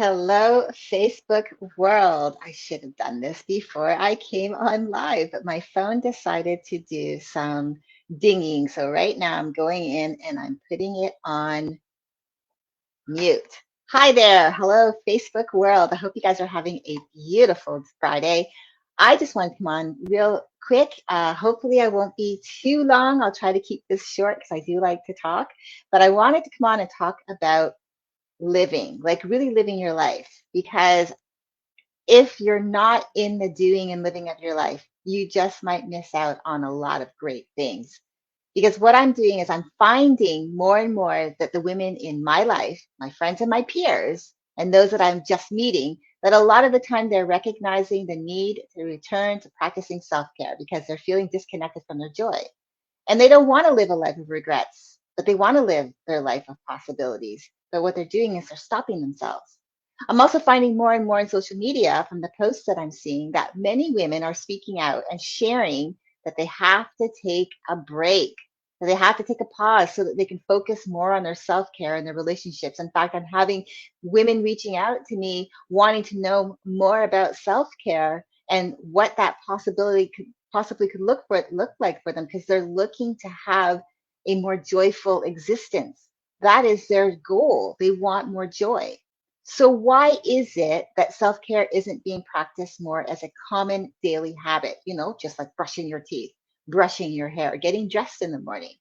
Hello, Facebook world. I should have done this before I came on live, but my phone decided to do some dinging. So right now I'm going in and I'm putting it on mute. Hi there. Hello, Facebook world. I hope you guys are having a beautiful Friday. I just want to come on real quick. Hopefully, I won't be too long. I'll try to keep this short because I do like to talk. But I wanted to come on and talk about living, like really living your life. Because if you're not in the doing and living of your life, you just might miss out on a lot of great things. Because what I'm doing is I'm finding more and more that the women in my life, my friends and my peers, and those that I'm just meeting, that a lot of the time they're recognizing the need to return to practicing self care because they're feeling disconnected from their joy. And they don't want to live a life of regrets, but they want to live their life of possibilities. But what they're doing is they're stopping themselves. I'm also finding more and more in social media from the posts that I'm seeing that many women are speaking out and sharing that they have to take a break, that they have to take a pause so that they can focus more on their self care and their relationships. In fact, I'm having women reaching out to me wanting to know more about self care and what that possibility could possibly could look like for them because they're looking to have a more joyful existence. That is their goal. They want more joy. So why is it that self-care isn't being practiced more as a common daily habit, just like brushing your teeth, brushing your hair, getting dressed in the morning?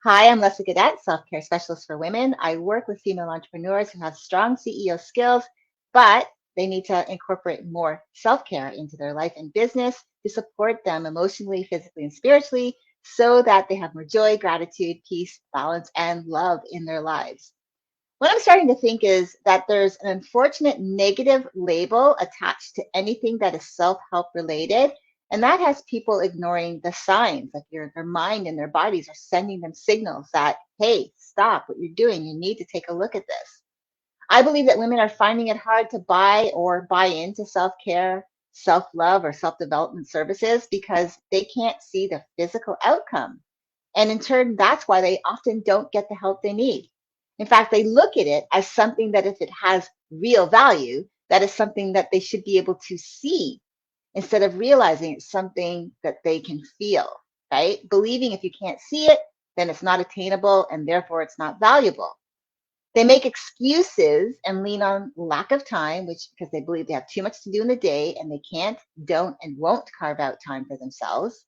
Hi, I'm Leslie Gadet, self-care specialist for women. I work with female entrepreneurs who have strong CEO skills, but they need to incorporate more self-care into their life and business to support them emotionally, physically, and spiritually so that they have more joy, gratitude, peace, balance, and love in their lives. What I'm starting to think is that there's an unfortunate negative label attached to anything that is self-help related. And that has people ignoring the signs, like their mind and their bodies are sending them signals that, hey, stop what you're doing. You need to take a look at this. I believe that women are finding it hard to buy or buy into self-care, self-love, or self-development services because they can't see the physical outcome. And in turn, that's why they often don't get the help they need. In fact, they look at it as something that if it has real value, that is something that they should be able to see instead of realizing it's something that they can feel, right? Believing if you can't see it, then it's not attainable and therefore it's not valuable. They make excuses and lean on lack of time, which because they believe they have too much to do in the day and they can't, don't, and won't carve out time for themselves.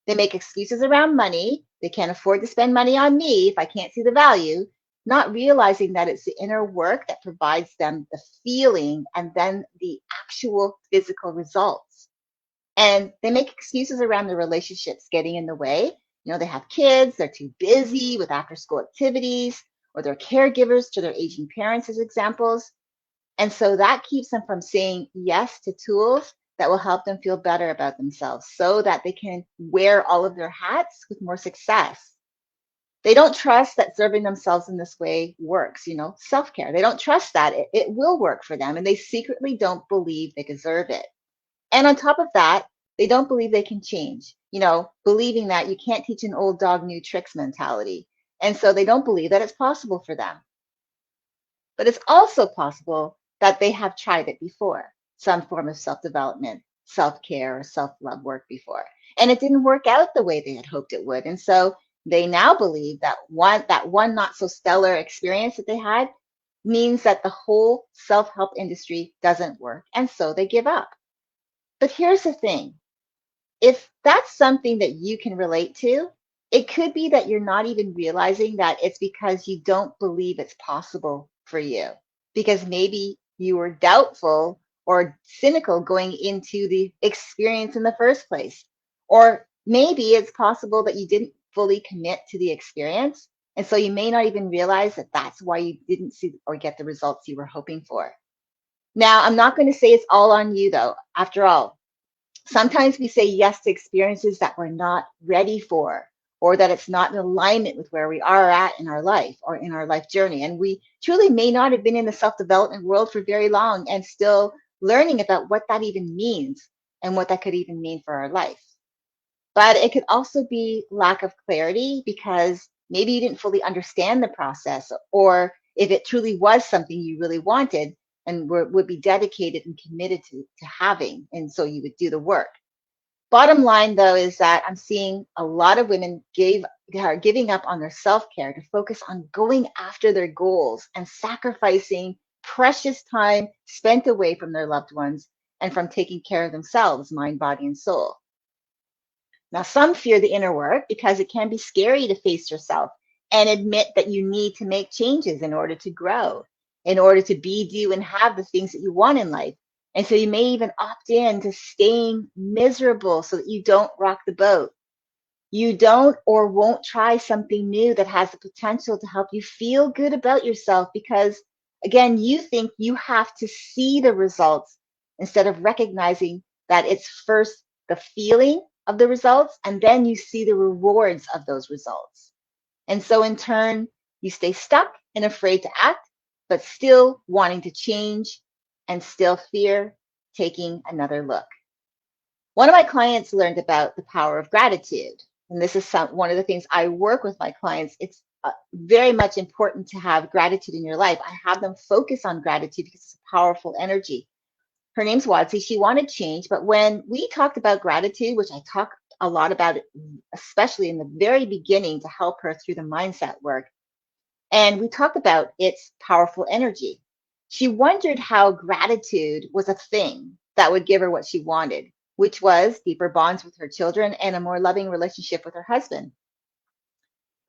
They make excuses around money. They can't afford to spend money on me if I can't see the value, not realizing that it's the inner work that provides them the feeling and then the actual physical results. And they make excuses around their relationships getting in the way. They have kids, they're too busy with after school activities, or they're caregivers to their aging parents, as examples. And so that keeps them from saying yes to tools that will help them feel better about themselves so that they can wear all of their hats with more success. They don't trust that serving themselves in this way works, self care. They don't trust that it will work for them, and they secretly don't believe they deserve it. And on top of that, they don't believe they can change, believing that you can't teach an old dog new tricks mentality. And so they don't believe that it's possible for them. But it's also possible that they have tried it before, some form of self development, self care, or self love work before. And it didn't work out the way they had hoped it would. And so they now believe that one not so stellar experience that they had means that the whole self help industry doesn't work. And so they give up. But here's the thing, if that's something that you can relate to, it could be that you're not even realizing that it's because you don't believe it's possible for you. Because maybe you were doubtful or cynical going into the experience in the first place. Or maybe it's possible that you didn't fully commit to the experience. And so you may not even realize that that's why you didn't see or get the results you were hoping for. Now, I'm not going to say it's all on you, though. After all, sometimes we say yes to experiences that we're not ready for, or that it's not in alignment with where we are at in our life or in our life journey. And we truly may not have been in the self development world for very long and still learning about what that even means and what that could even mean for our life. But it could also be lack of clarity because maybe you didn't fully understand the process, or if it truly was something you really wanted, and would be dedicated and committed to having. And so you would do the work. Bottom line, though, is that I'm seeing a lot of women are giving up on their self-care to focus on going after their goals and sacrificing precious time spent away from their loved ones and from taking care of themselves, mind, body, and soul. Now, some fear the inner work because it can be scary to face yourself and admit that you need to make changes in order to grow, in order to be, do, and have the things that you want in life. And so you may even opt in to staying miserable so that you don't rock the boat. You don't or won't try something new that has the potential to help you feel good about yourself because, again, you think you have to see the results instead of recognizing that it's first the feeling of the results and then you see the rewards of those results. And so, in turn, you stay stuck and afraid to act, but still wanting to change and still fear taking another look. One of my clients learned about the power of gratitude. And this is one of the things I work with my clients. It's very much important to have gratitude in your life. I have them focus on gratitude because it's a powerful energy. Her name's Wadsi. She wanted change, but when we talked about gratitude, which I talk a lot about, it, especially in the very beginning to help her through the mindset work, and we talked about its powerful energy. She wondered how gratitude was a thing that would give her what she wanted, which was deeper bonds with her children and a more loving relationship with her husband.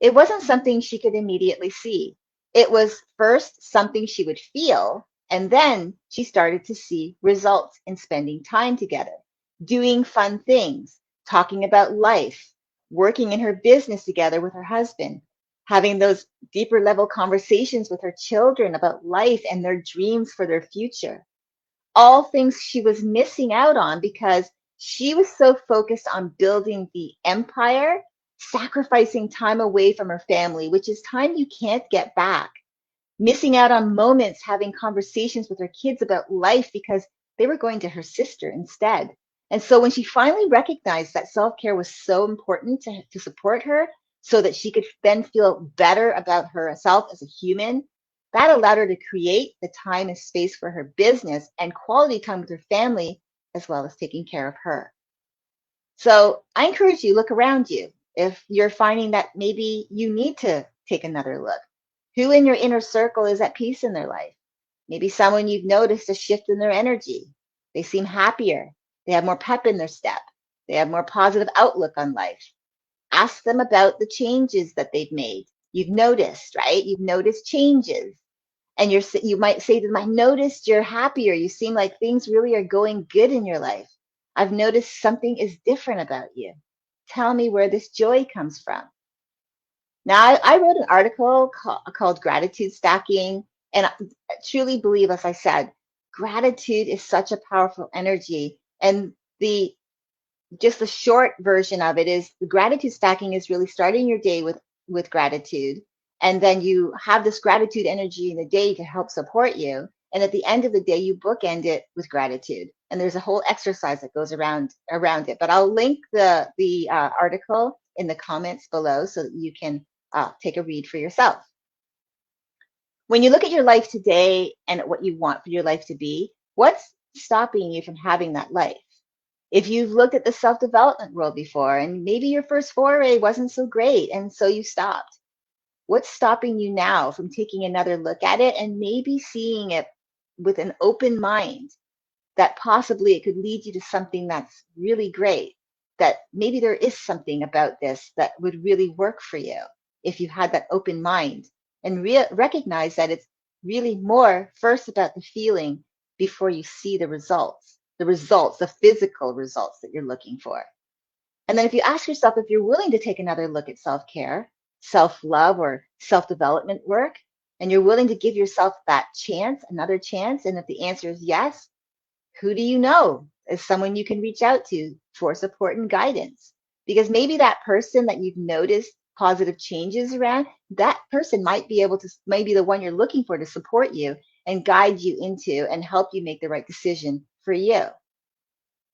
It wasn't something she could immediately see. It was first something she would feel, and then she started to see results in spending time together, doing fun things, talking about life, working in her business together with her husband, having those deeper level conversations with her children about life and their dreams for their future. All things she was missing out on because she was so focused on building the empire, sacrificing time away from her family, which is time you can't get back, missing out on moments having conversations with her kids about life because they were going to her sister instead. And so when she finally recognized that self-care was so important to support her so that she could then feel better about herself as a human, that allowed her to create the time and space for her business and quality time with her family, as well as taking care of her. So I encourage you, look around you. If you're finding that maybe you need to take another look, who in your inner circle is at peace in their life? Maybe someone you've noticed a shift in their energy. They seem happier. They have more pep in their step. They have more positive outlook on life. Ask them about the changes that they've made. You've noticed, right? You've noticed changes. And you might say to them, I noticed you're happier. You seem like things really are going good in your life. I've noticed something is different about you. Tell me where this joy comes from. Now, I wrote an article called Gratitude Stacking, and I truly believe, as I said, gratitude is such a powerful energy. And the just the short version of it is the gratitude stacking is really starting your day with gratitude, and then you have this gratitude energy in the day to help support you. And at the end of the day, you bookend it with gratitude. And there's a whole exercise that goes around it. But I'll link the article in the comments below so that you can take a read for yourself. When you look at your life today and what you want for your life to be, what's stopping you from having that life? If you've looked at the self-development world before and maybe your first foray wasn't so great and so you stopped, what's stopping you now from taking another look at it and maybe seeing it with an open mind that possibly it could lead you to something that's really great, that maybe there is something about this that would really work for you if you had that open mind and recognize that it's really more first about the feeling before you see the results, the physical results that you're looking for. And then if you ask yourself if you're willing to take another look at self-care, self-love, or self-development work, and you're willing to give yourself that chance, another chance, and if the answer is yes, who do you know as someone you can reach out to for support and guidance? Because maybe that person that you've noticed positive changes around, that person might be the one you're looking for to support you and guide you into and help you make the right decision for you.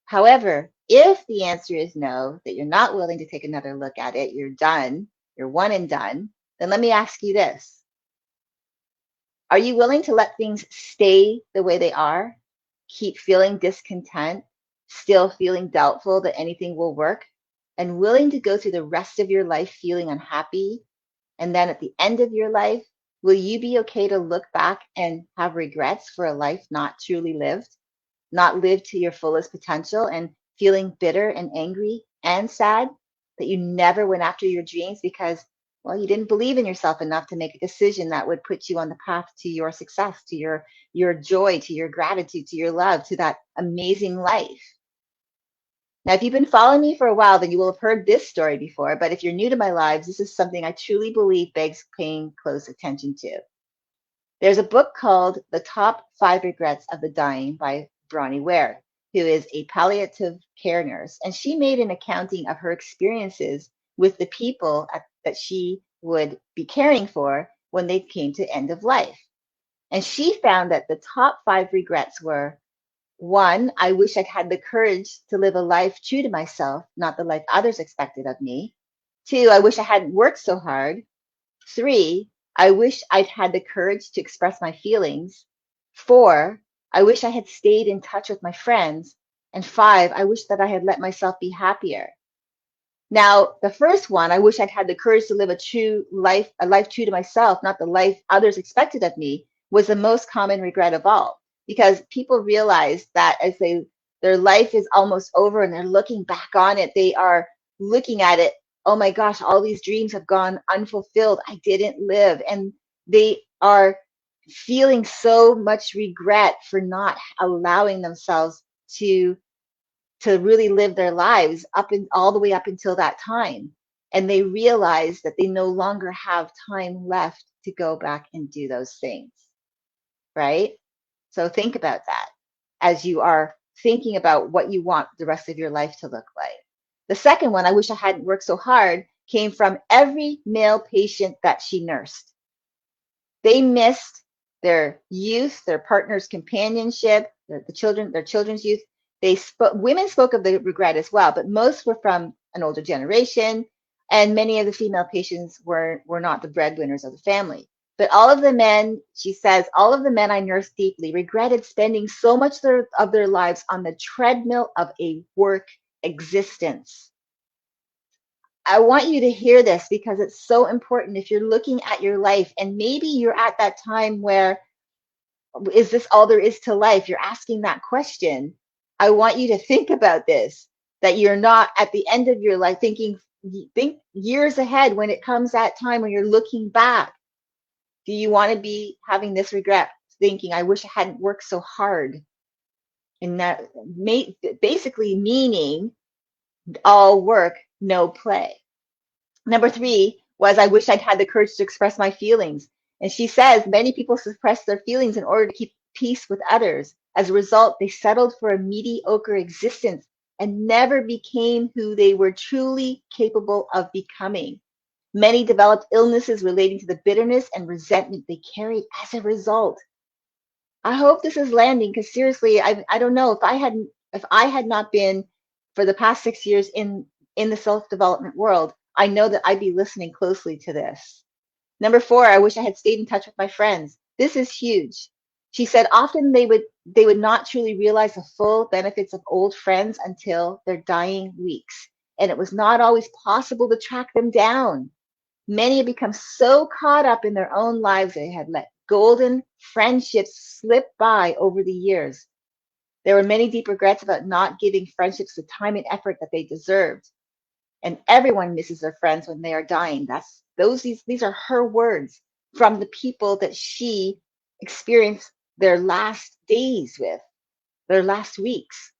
However, if the answer is no, that you're not willing to take another look at it, you're done, you're one and done, then let me ask you this. Are you willing to let things stay the way they are? Keep feeling discontent, still feeling doubtful that anything will work, and willing to go through the rest of your life feeling unhappy? And then at the end of your life, will you be okay to look back and have regrets for a life not truly lived, not lived to your fullest potential, and feeling bitter and angry and sad that you never went after your dreams because, well, you didn't believe in yourself enough to make a decision that would put you on the path to your success, to your joy, to your gratitude, to your love, to that amazing life? Now, if you've been following me for a while, then you will have heard this story before. But if you're new to my lives, this is something I truly believe begs paying close attention to. There's a book called The Top 5 Regrets of the Dying by Bronnie Ware, who is a palliative care nurse. And she made an accounting of her experiences with the people that she would be caring for when they came to end of life. And she found that the top 5 regrets were: one, I wish I'd had the courage to live a life true to myself, not the life others expected of me. Two, I wish I hadn't worked so hard. Three, I wish I'd had the courage to express my feelings. Four, I wish I had stayed in touch with my friends. And five, I wish that I had let myself be happier. Now, the first one, I wish I'd had the courage to live a life true to myself, not the life others expected of me, was the most common regret of all. Because people realize that their life is almost over and they're looking back on it, they are looking at it, oh my gosh, all these dreams have gone unfulfilled. I didn't live. And they are feeling so much regret for not allowing themselves to really live their lives up and all the way up until that time. And they realize that they no longer have time left to go back and do those things, right? So think about that as you are thinking about what you want the rest of your life to look like. The second one, I wish I hadn't worked so hard, came from every male patient that she nursed. They missed their youth, their partner's companionship, their children's youth. Women spoke of the regret as well, but most were from an older generation, and many of the female patients were not the breadwinners of the family. But all of the men, she says, all of the men I nursed deeply regretted spending so much of their lives on the treadmill of a work existence. I want you to hear this because it's so important. If you're looking at your life and maybe you're at that time where, is this all there is to life? You're asking that question. I want you to think about this, that you're not at the end of your life think years ahead when it comes that time when you're looking back. Do you want to be having this regret, thinking, I wish I hadn't worked so hard? And that basically meaning all work, no play. Number 3 was, I wish I'd had the courage to express my feelings. And she says many people suppress their feelings in order to keep peace with others. As a result, they settled for a mediocre existence and never became who they were truly capable of becoming. Many developed illnesses relating to the bitterness and resentment they carried as a result. I hope this is landing, because seriously, I don't know, if I had not been for the past 6 years in the self-development world, I know that I'd be listening closely to this. Number 4, I wish I had stayed in touch with my friends. This is huge. She said often they would not truly realize the full benefits of old friends until their dying weeks, and it was not always possible to track them down. Many had become so caught up in their own lives they had let golden friendships slip by over the years. There were many deep regrets about not giving friendships the time and effort that they deserved. And everyone misses their friends when they are dying. These are her words from the people that she experienced their last days with, their last weeks.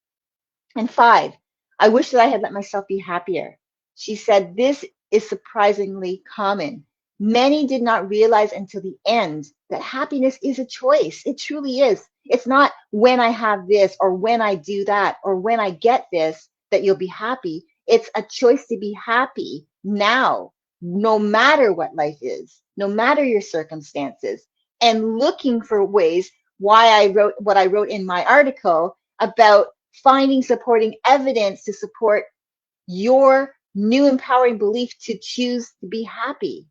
And 5, I wish that I had let myself be happier. She said this is surprisingly common. Many did not realize until the end that happiness is a choice. It truly is. It's not when I have this or when I do that or when I get this that you'll be happy. It's a choice to be happy now, no matter what life is, no matter your circumstances, and looking for ways why I wrote what I wrote in my article about finding supporting evidence to support your new empowering belief to choose to be happy.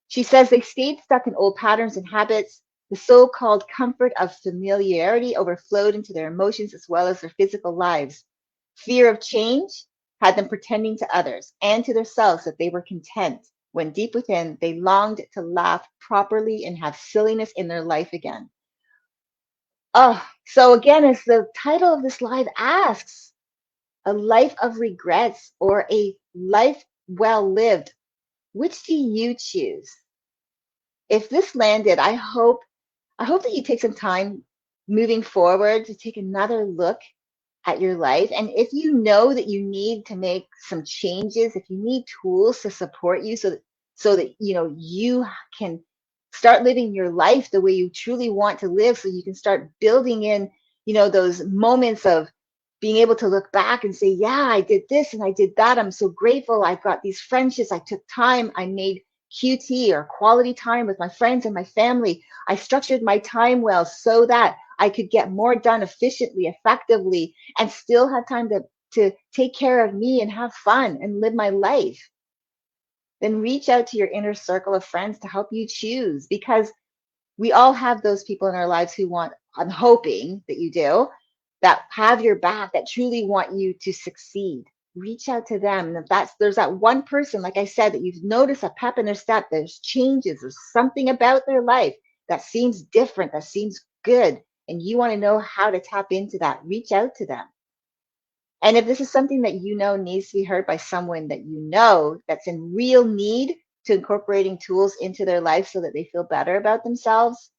She says they stayed stuck in old patterns and habits. The so-called comfort of familiarity overflowed into their emotions as well as their physical lives. Fear of change had them pretending to others and to themselves that they were content, when deep within they longed to laugh properly and have silliness in their life again. Oh, so again, as the title of this live asks, a life of regrets or a life well lived, which do you choose? If this landed, I hope that you take some time moving forward to take another look at your life. And if you know that you need to make some changes, if you need tools to support you so that you can start living your life the way you truly want to live, so you can start building in, those moments of being able to look back and say, yeah, I did this and I did that. I'm so grateful. I've got these friendships. I took time. I made QT or quality time with my friends and my family. I structured my time well so that I could get more done efficiently, effectively, and still have time to take care of me and have fun and live my life. Then reach out to your inner circle of friends to help you choose, because we all have those people in our lives who want, I'm hoping that you do, that have your back, that truly want you to succeed. Reach out to them. And if there's that one person, like I said, that you've noticed a pep in their step, there's changes, there's something about their life that seems different, that seems good, and you want to know how to tap into that, reach out to them. And if this is something that you know needs to be heard by someone that you know that's in real need to incorporating tools into their life so that they feel better about themselves,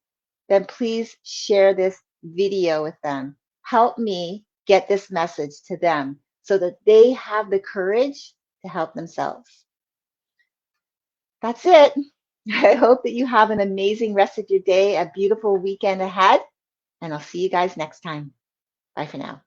then please share this video with them. Help me get this message to them so that they have the courage to help themselves. That's it. I hope that you have an amazing rest of your day, a beautiful weekend ahead, and I'll see you guys next time. Bye for now.